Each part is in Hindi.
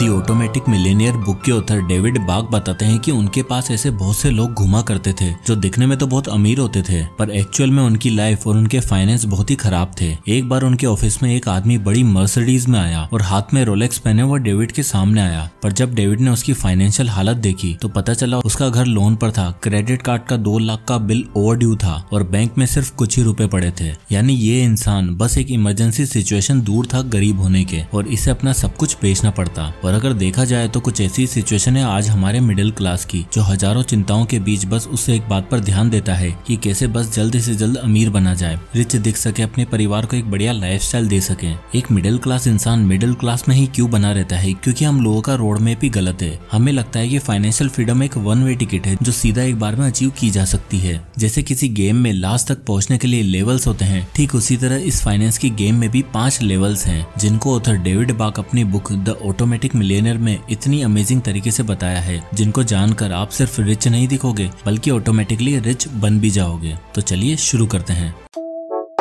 दी ऑटोमेटिक मिलेनियर बुक के ऑथर डेविड बाक बताते हैं कि उनके पास ऐसे बहुत से लोग घुमा करते थे जो दिखने में तो बहुत अमीर होते थे, पर एक्चुअल में उनकी लाइफ और उनके फाइनेंस बहुत ही खराब थे। एक बार उनके ऑफिस में एक आदमी बड़ी मर्सिडीज में आया और हाथ में रोलेक्स पहने वो डेविड के सामने आया, पर जब डेविड ने उसकी फाइनेंशियल हालत देखी तो पता चला उसका घर लोन पर था, क्रेडिट कार्ड का 2 लाख का बिल ओवरड्यू था और बैंक में सिर्फ कुछ ही रुपए पड़े थे। यानी ये इंसान बस एक इमरजेंसी सिचुएशन दूर था गरीब होने के और इसे अपना सब कुछ बेचना पड़ता। और अगर देखा जाए तो कुछ ऐसी सिचुएशन है आज हमारे मिडिल क्लास की, जो हजारों चिंताओं के बीच बस उससे एक बात पर ध्यान देता है कि कैसे बस जल्द से जल्द अमीर बना जाए, रिच दिख सके, अपने परिवार को एक बढ़िया लाइफस्टाइल दे सके। एक मिडिल क्लास इंसान मिडिल क्लास में ही क्यों बना रहता है? क्योंकि हम लोगों का रोड मैप ही गलत है। हमें लगता है कि फाइनेंशियल फ्रीडम एक वन वे टिकट है जो सीधा एक बार में अचीव की जा सकती है। जैसे किसी गेम में लास्ट तक पहुंचने के लिए लेवल्स होते हैं, ठीक उसी तरह इस फाइनेंस की गेम में भी 5 लेवल्स हैं, जिनको ऑथर डेविड बाक अपनी बुक द ऑटोमेटिक मिलियनेयर में इतनी अमेजिंग तरीके से बताया है, जिनको जानकर आप सिर्फ रिच नहीं दिखोगे बल्कि ऑटोमेटिकली रिच बन भी जाओगे। तो चलिए शुरू करते हैं।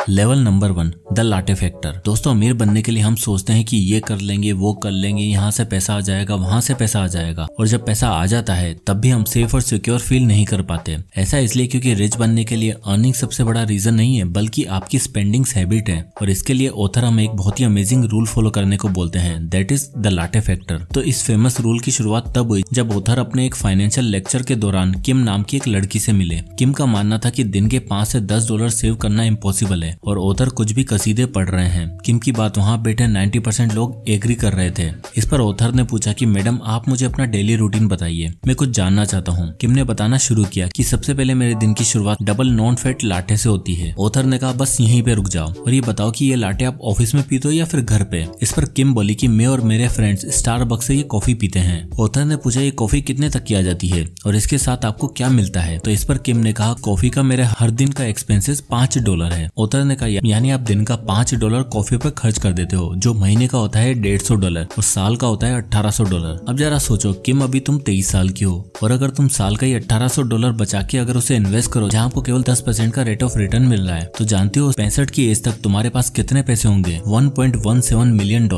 Level number 1, the latte factor. दोस्तों, अमीर बनने के लिए हम सोचते हैं कि ये कर लेंगे, वो कर लेंगे, यहाँ से पैसा आ जाएगा, वहां से पैसा आ जाएगा, और जब पैसा आ जाता है तब भी हम सेफ और सिक्योर फील नहीं कर पाते। ऐसा इसलिए क्योंकि रिच बनने के लिए अर्निंग सबसे बड़ा रीजन नहीं है, बल्कि आपकी स्पेंडिंग्स हैबिट है। और इसके लिए ऑथर हमें एक बहुत ही अमेजिंग रूल फॉलो करने को बोलते हैं, that is the latte factor. तो इस फेमस रूल की शुरुआत तब हुई जब ऑथर अपने एक फाइनेंशियल लेक्चर के दौरान किम नाम की एक लड़की से मिले। किम का मानना था कि दिन के 5 से 10 डॉलर सेव करना इम्पॉसिबल है और ऑथर कुछ भी कसीदे पढ़ रहे हैं। किम की बात वहाँ बैठे 90% लोग एग्री कर रहे थे। इस पर ऑथर ने पूछा कि मैडम, आप मुझे अपना डेली रूटीन बताइए, मैं कुछ जानना चाहता हूँ। किम ने बताना शुरू किया कि सबसे पहले मेरे दिन की शुरुआत डबल नॉन फैट लाटे से होती है। ऑथर ने कहा बस यहीं पे रुक जाओ और ये बताओ कि ये लाटे आप ऑफिस में पीते हो या फिर घर पे। इस पर किम बोली कि मैं और मेरे फ्रेंड्स स्टारबक्स से ये कॉफी पीते हैं। ऑथर ने पूछा ये कॉफी कितने तक की आ जाती है और इसके साथ आपको क्या मिलता है? तो इस पर किम ने कहा कॉफी का मेरे हर दिन का एक्सपेंसेस $5 है। ऑथर ने कहा यानी आप दिन का $5 कॉफी पर खर्च कर देते हो, जो महीने का होता है $150 और साल का होता है $1800। अब जरा सोचो किम, अभी तुम 23 साल की हो और अगर तुम साल का ही $1800 बचा के अगर उसे इन्वेस्ट करो जहाँ आपको केवल 10% का रेट ऑफ रिटर्न मिल रहा है, तो जानते हो 65 की एज तक तुम्हारे पास कितने पैसे होंगे? $1.17 मिलियन।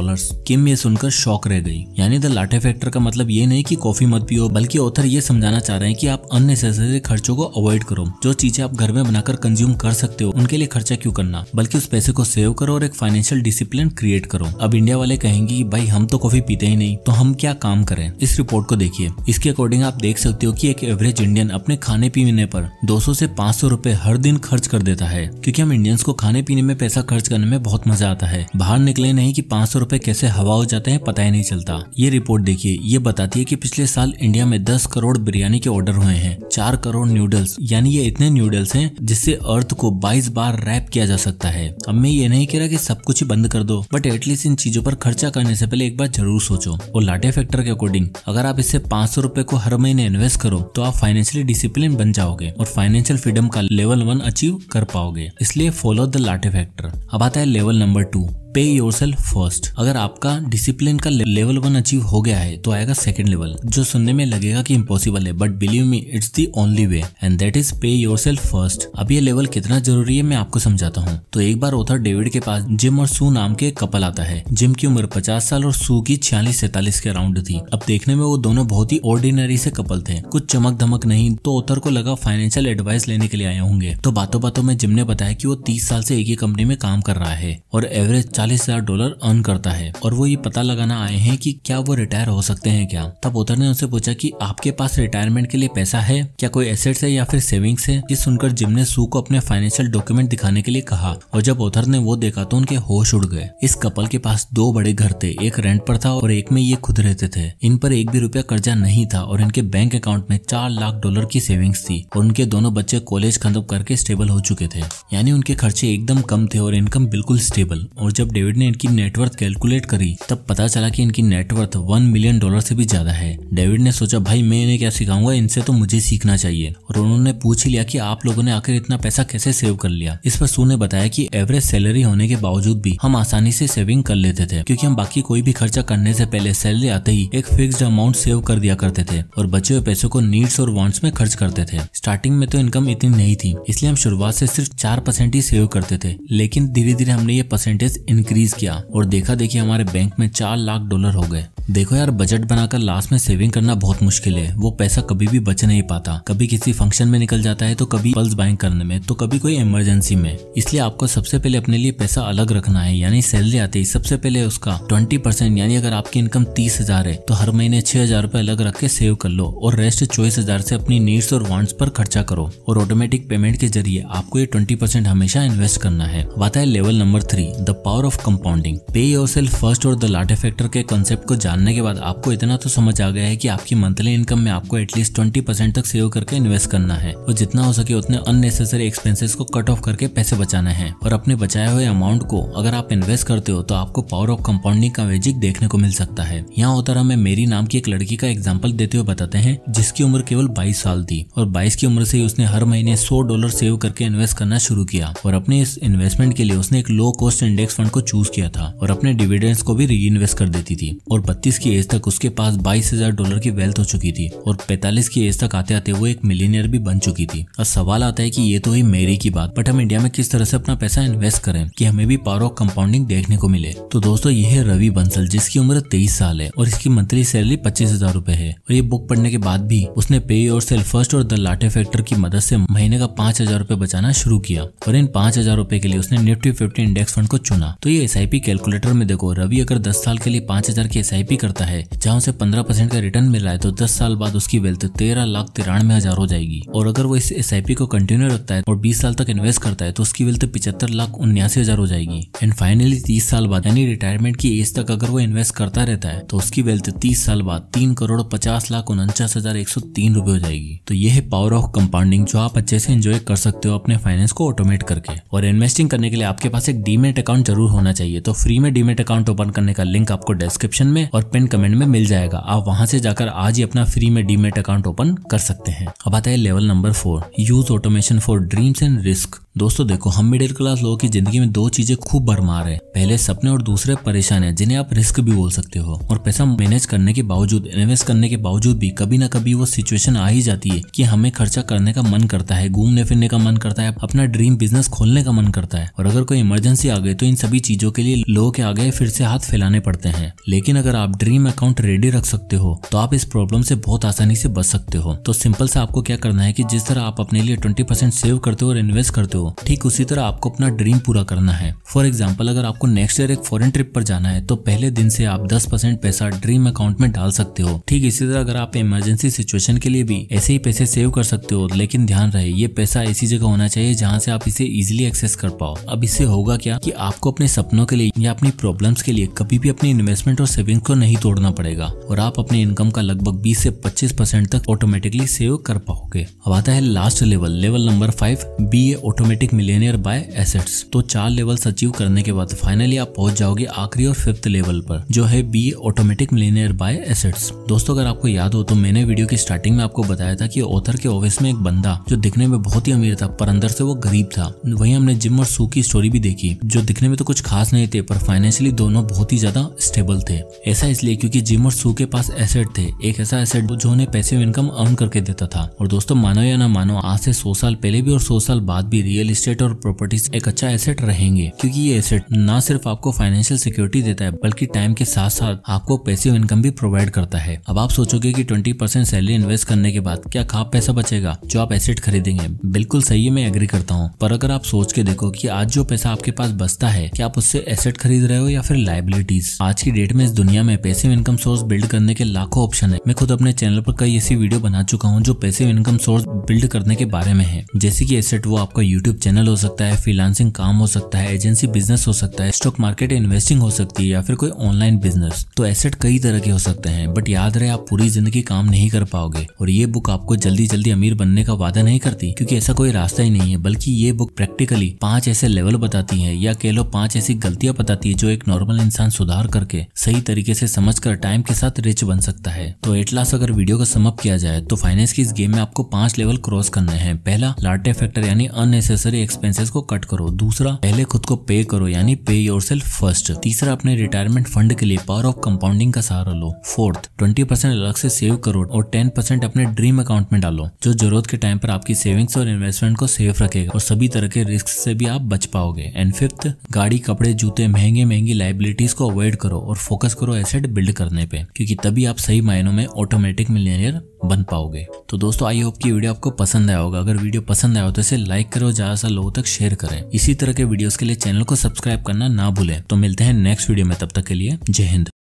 किम ये सुनकर शॉक रह गई। यानी द लाटे फैक्टर का मतलब ये नहीं कि कॉफी मत पियो, बल्कि ऑथर ये समझाना चाह रहे हैं कि आप अननेसेसरी खर्चों को अवॉइड करो। जो चीजें आप घर में बनाकर कंज्यूम कर सकते हो उनके लिए खर्चा क्यों करना, बल्कि उस पैसे को सेव करो और एक फाइनेंशियल डिसिप्लिन क्रिएट करो। अब इंडिया वाले कहेंगे कि भाई हम तो कॉफी पीते ही नहीं, तो हम क्या काम करें? इस रिपोर्ट को देखिए। इसके अकॉर्डिंग आप देख सकते हो कि एक एवरेज इंडियन अपने खाने पीने पर 200 से 500 रुपए हर दिन खर्च कर देता है, क्योंकि हम इंडियंस को खाने पीने में पैसा खर्च करने में बहुत मजा आता है। बाहर निकले नहीं कि 500 रुपए कैसे हवा हो जाते हैं पता ही नहीं चलता। ये रिपोर्ट देखिए, ये बताती है कि पिछले साल इंडिया में 10 करोड़ बिरयानी के ऑर्डर हुए हैं, 4 करोड़ नूडल्स, यानी ये इतने नूडल्स हैं जिससे अर्थ को 22 बार रैप किया जा सकता है। अब मैं ये नहीं कह रहा कि सब कुछ ही बंद कर दो, बट एटलीस्ट इन चीजों पर खर्चा करने से पहले एक बार जरूर सोचो। और लाटे फैक्टर के अकॉर्डिंग अगर आप इससे 500 रुपए को हर महीने इन्वेस्ट करो तो आप फाइनेंशियली डिसिप्लिन बन जाओगे और फाइनेंशियल फ्रीडम का लेवल 1 अचीव कर पाओगे। इसलिए फॉलो द लाटे फैक्टर। अब आता है लेवल नंबर 2, पे योरसेल्फ फर्स्ट। अगर आपका डिसिप्लिन का लेवल 1 अचीव हो गया है तो आएगा सेकंड लेवल, जो सुनने में लगेगा कि इम्पॉसिबल है, but believe me it's the only way and that is पे योरसेल्फ फर्स्ट। अब ये लेवल कितना जरूरी है मैं आपको समझाता हूँ। तो एक बार ऑथर डेविड के पास जिम और सू नाम के एक कपल आता है। जिम की उम्र 50 साल और सू की 46-47 के अराउंड थी। अब देखने में वो दोनों बहुत ही ऑर्डिनरी से कपल थे, कुछ चमक धमक नहीं। तो ऑथर को लगा फाइनेंशियल एडवाइस लेने के लिए आए होंगे। तो बातों बातों में जिम ने बताया कि वो 30 साल से एक ही कंपनी में काम कर रहा है और एवरेज $40,000 अर्न करता है और वो ये पता लगाना आए हैं कि क्या वो रिटायर हो सकते हैं क्या। तब ऑथर ने उनसे पूछा कि आपके पास रिटायरमेंट के लिए पैसा है क्या, कोई एसेट्स है या फिर सेविंग्स है? ये सुनकर जिम ने सू को अपने फाइनेंशियल डॉक्यूमेंट दिखाने के लिए कहा और जब ऑथर ने वो देखा तो उनके होश उड़ गए। इस कपल के पास 2 बड़े घर थे, एक रेंट पर था और एक में ये खुद रहते थे। इन पर एक भी रुपया कर्जा नहीं था और इनके बैंक अकाउंट में $4 लाख की सेविंग्स थी और उनके दोनों बच्चे कॉलेज खत्म करके स्टेबल हो चुके थे। यानी उनके खर्चे एकदम कम थे और इनकम बिल्कुल स्टेबल। और जब डेविड ने इनकी नेटवर्थ कैलकुलेट करी तब पता चला कि इनकी नेटवर्थ $1 मिलियन से भी ज्यादा है। डेविड ने सोचा भाई मैं इन्हें क्या सिखाऊंगा, इनसे तो मुझे सीखना चाहिए। और उन्होंने पूछ ही लिया कि आप लोगों ने आखिर इतना पैसा कैसे सेव कर लिया। इस पर सू ने बताया कि एवरेज सैलरी होने के बावजूद भी हम आसानी से सेविंग कर लेते थे, क्योंकि हम बाकी कोई भी खर्चा करने से पहले सैलरी आते ही एक फिक्स्ड अमाउंट सेव कर दिया करते थे और बचे हुए पैसों को नीड्स और वांट्स में खर्च करते थे। स्टार्टिंग में तो इनकम इतनी नहीं थी, इसलिए हम शुरुआत से सिर्फ 4% ही सेव करते थे, लेकिन धीरे धीरे हमने ये परसेंटेज इंक्रीज किया और देखा देखिए हमारे बैंक में $4 लाख हो गए। देखो यार, बजट बनाकर लास्ट में सेविंग करना बहुत मुश्किल है। वो पैसा कभी भी बच नहीं पाता, कभी किसी फंक्शन में निकल जाता है, तो कभी पल्स बाइंग करने में, तो कभी कोई इमरजेंसी में। इसलिए आपको सबसे पहले अपने लिए पैसा अलग रखना है, यानी सैलरी आते ही सबसे पहले उसका 20% यानी अगर आपकी इनकम 30,000 है तो हर महीने 6,000 रुपए अलग रख के सेव कर लो और रेस्ट 24,000 से अपनी नीड्स और वांट्स पर खर्चा करो। और ऑटोमेटिक पेमेंट के जरिए आपको ये 20% हमेशा इन्वेस्ट करना है। बात है level number 3, the power of compounding. पे योरसेल्फ फर्स्ट और द लाटे फैक्टर के कॉन्सेप्ट को जानने के बाद आपको इतना तो समझ आ गया है कि आपकी मंथली इनकम में आपको एटलीस्ट 20% तक सेव करके इन्वेस्ट करना है और जितना हो सके उतने अननेसेसरी एक्सपेंसेस को कट ऑफ करके पैसे बचाना है। और अपने बचाए हुए अमाउंट को अगर आप इन्वेस्ट करते हो तो आपको पावर ऑफ कंपाउंडिंग का मैजिक देखने को मिल सकता है। यहाँ होता हमें मेरी नाम की एक लड़की का एग्जाम्पल देते हुए बताते हैं जिसकी उम्र केवल 22 साल थी और 22 की उम्र से ही उसने हर महीने $100 सेव करके इन्वेस्ट करना शुरू किया और अपने इस इन्वेस्टमेंट के लिए उसने एक लो कॉस्ट इंडेक्स फंड को चूज किया था और अपने डिविडेंड्स को भी री इन्वेस्ट कर देती थी। और 32 की एज तक उसके पास $22,000 की वेल्थ हो चुकी थी और 45 की एज तक आते आते वो एक मिलियनियर भी बन चुकी थी। और सवाल आता है कि ये तो ही मेरी की बात, बट हम इंडिया में किस तरह से अपना पैसा इन्वेस्ट करें कि हमें भी पावर ऑफ कंपाउंडिंग देखने को मिले। तो दोस्तों ये है रवि बंसल, जिसकी उम्र 23 साल है और इसकी मंथली सैलरी 25,000 रुपए है। और ये बुक पढ़ने के बाद भी उसने पे योरसेल्फ फर्स्ट और द लाटे फैक्टर की मदद से महीने का 5,000 रुपए बचाना शुरू किया और इन 5,000 रुपए के लिए उसने निफ्टी 50 इंडेक्स फंड को चुना। तो ये SIP कैलकुलेटर में देखो, रवि अगर 10 साल के लिए 5,000 की SIP करता है जहाँ उसे 15% का रिटर्न मिल रहा है तो 10 साल बाद उसकी वेल्थ 13,93,000 हो जाएगी। और अगर वो इस SIP को कंटिन्यू रखता है और 20 साल तक इन्वेस्ट करता है तो उसकी वेल्थ 75,79,000 हो जाएगी। एंड फाइनली 30 साल बाद यानी रिटायरमेंट की एज तक अगर वो इन्वेस्ट करता रहता है तो उसकी वेल्थ 30 साल बाद 3,50,49,103 रुपए हो जाएगी। तो ये है पावर ऑफ कंपाउंडिंग जो आप अच्छे से एंजॉय कर सकते हो अपने फाइनेंस को ऑटोमेट करके। और इन्वेस्टिंग करने के लिए आपके पास एक डीमेट अकाउंट जरूर होना चाहिए। तो फ्री में डीमेट अकाउंट ओपन करने का लिंक आपको डिस्क्रिप्शन में और पिन कमेंट में मिल जाएगा। आप वहां से जाकर आज ही अपना फ्री में डीमेट अकाउंट ओपन कर सकते हैं। अब आता है level number 4, use automation for dreams and risk. दोस्तों देखो, हम मिडिल क्लास लोगों की जिंदगी में दो चीजें खूब भरमार है, पहले सपने और दूसरे परेशानियां जिन्हें आप रिस्क भी बोल सकते हो। और पैसा मैनेज करने के बावजूद, इन्वेस्ट करने के बावजूद भी कभी ना कभी वो सिचुएशन आ ही जाती है कि हमें खर्चा करने का मन करता है, घूमने फिरने का मन करता है, अपना ड्रीम बिजनेस खोलने का मन करता है। और अगर कोई इमरजेंसी आ गई तो इन सभी चीजों के लिए लोगों के आगे फिर से हाथ फैलाने पड़ते हैं। लेकिन अगर आप ड्रीम अकाउंट रेडी रख सकते हो तो आप इस प्रॉब्लम से बहुत आसानी से बच सकते हो। तो सिंपल से आपको क्या करना है कि जिस तरह आप अपने लिए 20% सेव करते हो और इन्वेस्ट करते हो, ठीक उसी तरह आपको अपना ड्रीम पूरा करना है। फॉर एग्जाम्पल, अगर आपको नेक्स्ट ईयर एक फॉरेन ट्रिप पर जाना है तो पहले दिन से आप 10% पैसा ड्रीम अकाउंट में डाल सकते हो। ठीक इसी तरह अगर आप इमरजेंसी सिचुएशन के लिए भी ऐसे ही पैसे सेव कर सकते हो, लेकिन ध्यान रहे ये पैसा ऐसी जगह होना चाहिए जहाँ से आप इसे इजिली एक्सेस कर पाओ। अब इससे होगा क्या कि आपको अपने सपनों के लिए या अपनी प्रॉब्लम्स के लिए कभी भी अपनी इन्वेस्टमेंट और सेविंग को नहीं तोड़ना पड़ेगा और आप अपनी इनकम का लगभग 20 से 25% तक ऑटोमेटिकली सेव कर पाओगे। अब आता है लास्ट लेवल नंबर 5, बी ए ऑटोमेटिक मिलियनियर बाय एसेट्स। तो 4 लेवल्स अचीव करने के बाद फाइनली आप पहुंच जाओगे आखिरी और 5th लेवल पर, जो है बी ए ऑटोमेटिक मिलियनियर बाय एसेट्स। दोस्तों अगर आपको याद हो तो मैंने वीडियो की स्टार्टिंग में आपको बताया था कि ऑथर के ऑफिस में एक बंदा जो दिखने में बहुत ही अमीर था पर अंदर से वो गरीब था। वहीं हमने जिम और सू की स्टोरी भी देखी जो दिखने में तो कुछ खास नहीं थे पर फाइनेंशियली दोनों बहुत ही ज्यादा स्टेबल थे। ऐसा इसलिए क्योंकि जिम और सू के पास एसेट थे, एक ऐसा एसेट जो उन्हें पैसिव इनकम अर्न करके देता था। और दोस्तों मानो या ना मानो, आज से 100 साल पहले भी और 100 साल बाद भी रियल एस्टेट और प्रॉपर्टीज एक अच्छा एसेट रहेंगे, क्योंकि ये एसेट ना सिर्फ आपको फाइनेंशियल सिक्योरिटी देता है बल्कि टाइम के साथ साथ आपको पैसिव इनकम भी प्रोवाइड करता है। अब आप सोचोगे कि 20% सैलरी इन्वेस्ट करने के बाद क्या खास पैसा बचेगा जो आप एसेट खरीदेंगे। बिल्कुल सही है, मैं एग्री करता हूँ, पर अगर आप सोच के देखो कि आज जो पैसा आपके पास बचता है क्या आप उससे एसेट खरीद रहे हो या फिर लायबिलिटीज। आज की डेट में इस दुनिया में पैसिव इनकम सोर्स बिल्ड करने के लाखों ऑप्शन है। मैं खुद अपने चैनल पर कई ऐसी वीडियो बना चुका हूँ जो पैसिव इनकम सोर्स बिल्ड करने के बारे में है, जैसे कि एसेट वो आपका यूट्यूब चैनल हो सकता है, फ्रीलांसिंग काम हो सकता है, एजेंसी बिजनेस हो सकता है, स्टॉक मार्केट इन्वेस्टिंग हो सकती है या फिर कोई ऑनलाइन बिजनेस। तो एसेट कई तरह के हो सकते हैं, बट याद रहे आप पूरी जिंदगी काम नहीं कर पाओगे। और ये बुक आपको जल्दी जल्दी अमीर बनने का वादा नहीं करती, क्योंकि ऐसा कोई रास्ता ही नहीं है, बल्कि ये बुक प्रैक्टिकली 5 ऐसे लेवल बताती है या कह लो 5 ऐसी गलतियां बताती है जो एक नॉर्मल इंसान सुधार करके सही तरीके से समझकर टाइम के साथ रिच बन सकता है। तो एट लास्ट अगर वीडियो को सम अप किया जाए तो फाइनेंस की इस गेम में आपको 5 लेवल क्रॉस करने हैं। पहला, लाटे फैक्टर यानी अननेसेसरी अननेसेसरी एक्सपेंसेस को कट करो। दूसरा, पहले खुद को पे करो यानी पे योरसेल्फ फर्स्ट। तीसरा, अपने रिटायरमेंट फंड के लिए पावर ऑफ कंपाउंडिंग का सहारा लो। फोर्थ, 20% अलग से सेव करो और 10% अपने ड्रीम अकाउंट में डालो, जो जरूरत के टाइम पर आपकी सेविंग्स और इन्वेस्टमेंट को सेफ रखेगा और सभी तरह के रिस्क से भी आप बच पाओगे। एंड फिफ्थ, गाड़ी, कपड़े, जूते, महंगी लाइबिलिटीज को अवॉइड करो और फोकस करो एसेट बिल्ड करने पे, क्योंकि तभी आप सही मायनों में ऑटोमेटिक मिलियनेयर बन पाओगे। तो दोस्तों, आई होप की वीडियो आपको पसंद आया होगा। अगर वीडियो पसंद आया हो तो इसे लाइक करो, ज्यादा से लोगों तक शेयर करें। इसी तरह के वीडियोस के लिए चैनल को सब्सक्राइब करना ना भूलें। तो मिलते हैं नेक्स्ट वीडियो में, तब तक के लिए जय हिंद।